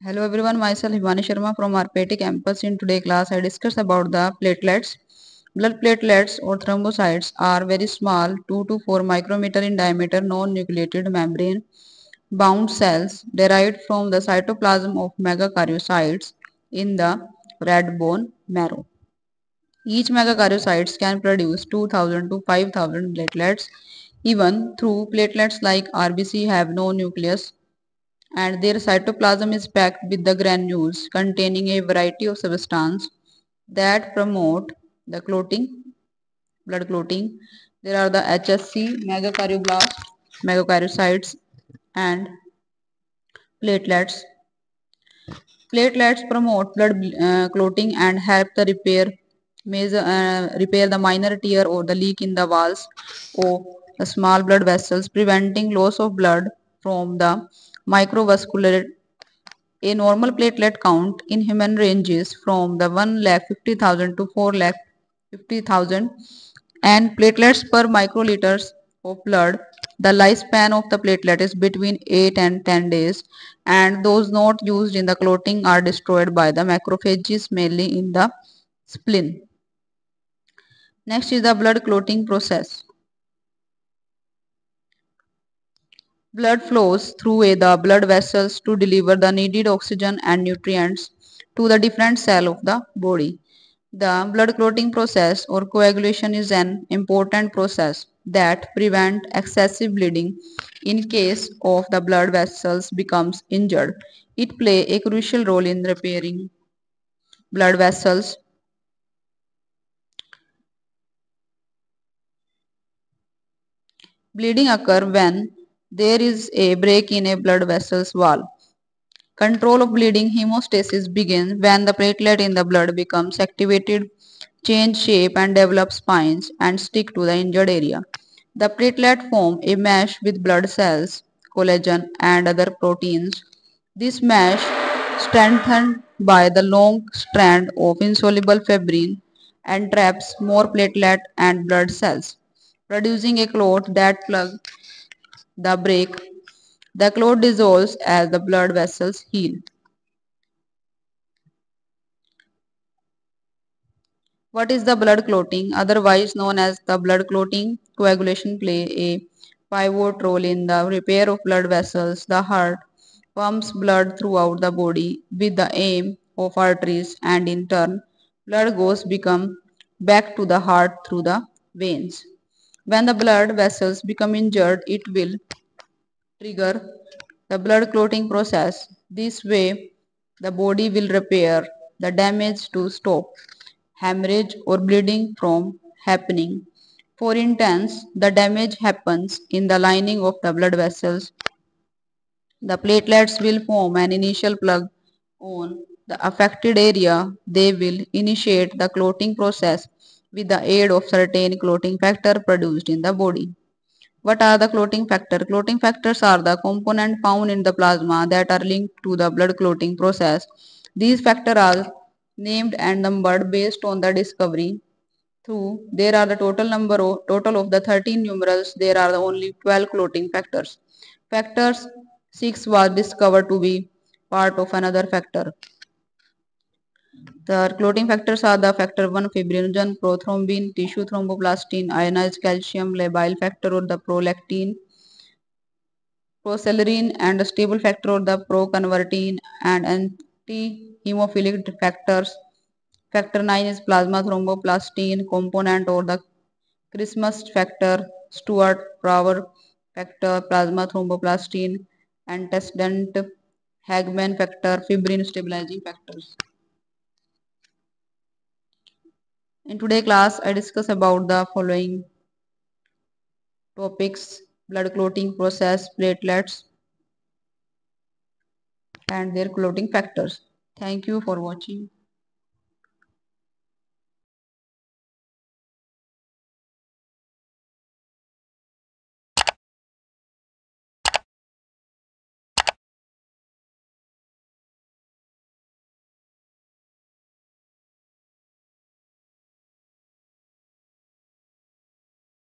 Hello everyone, myself Himani Sharma from RPT campus. In today's class, I discuss about the platelets. Blood platelets or thrombocytes are very small, 2 to 4 micrometer in diameter, non-nucleated membrane bound cells derived from the cytoplasm of megakaryocytes in the red bone marrow. Each megakaryocytes can produce 2000 to 5000 platelets. Even though platelets like RBC have no nucleus, and their cytoplasm is packed with the granules containing a variety of substances that promote the clotting, blood clotting. There are the HSC, megakaryoblast, megakaryocytes, and platelets. Platelets promote blood clotting and help the repair the minor tear or the leak in the walls of the small blood vessels, preventing loss of blood from the microvascular. A normal platelet count in human ranges from the 1,50,000 to 4,50,000 and platelets per microliters of blood. The lifespan of the platelet is between 8 and 10 days, and those not used in the clotting are destroyed by the macrophages, mainly in the spleen. Next is the blood clotting process. Blood flows through the blood vessels to deliver the needed oxygen and nutrients to the different cell of the body. The blood clotting process or coagulation is an important process that prevents excessive bleeding in case of the blood vessels becomes injured. It plays a crucial role in repairing blood vessels. Bleeding occurs when there is a break in a blood vessel's wall. Control of bleeding hemostasis begins when the platelet in the blood becomes activated, change shape and develop spines and stick to the injured area. The platelet form a mesh with blood cells, collagen and other proteins. This mesh, strengthened by the long strand of insoluble fibrin, entraps more platelet and blood cells, producing a clot that plugs the break. The clot dissolves as the blood vessels heal. What is the blood clotting? Otherwise known as the blood clotting, coagulation play a pivot role in the repair of blood vessels. The heart pumps blood throughout the body with the aim of arteries, and in turn blood goes become back to the heart through the veins. When the blood vessels become injured, it will trigger the blood clotting process. This way, the body will repair the damage to stop hemorrhage or bleeding from happening. For instance, the damage happens in the lining of the blood vessels. The platelets will form an initial plug on the affected area. They will initiate the clotting process with the aid of certain clotting factor produced in the body. What are the clotting factors? Clotting factors are the components found in the plasma that are linked to the blood clotting process. These factors are named and numbered based on the discovery. Through there are the total of the 13 numerals. There are only 12 clotting factors. Factors 6 was discovered to be part of another factor. The clotting factors are the factor 1 fibrinogen, prothrombin, tissue thromboplastin, ionized calcium, labile factor or the prolactin, procelerin and a stable factor or the proconvertin and anti-hemophilic factors. Factor 9 is plasma thromboplastin component or the Christmas factor, Stewart Power factor, plasma thromboplastin, antecedent Hagman factor, fibrin stabilizing factors. In today's class, I discuss about the following topics: blood clotting process, platelets, and their clotting factors. Thank you for watching.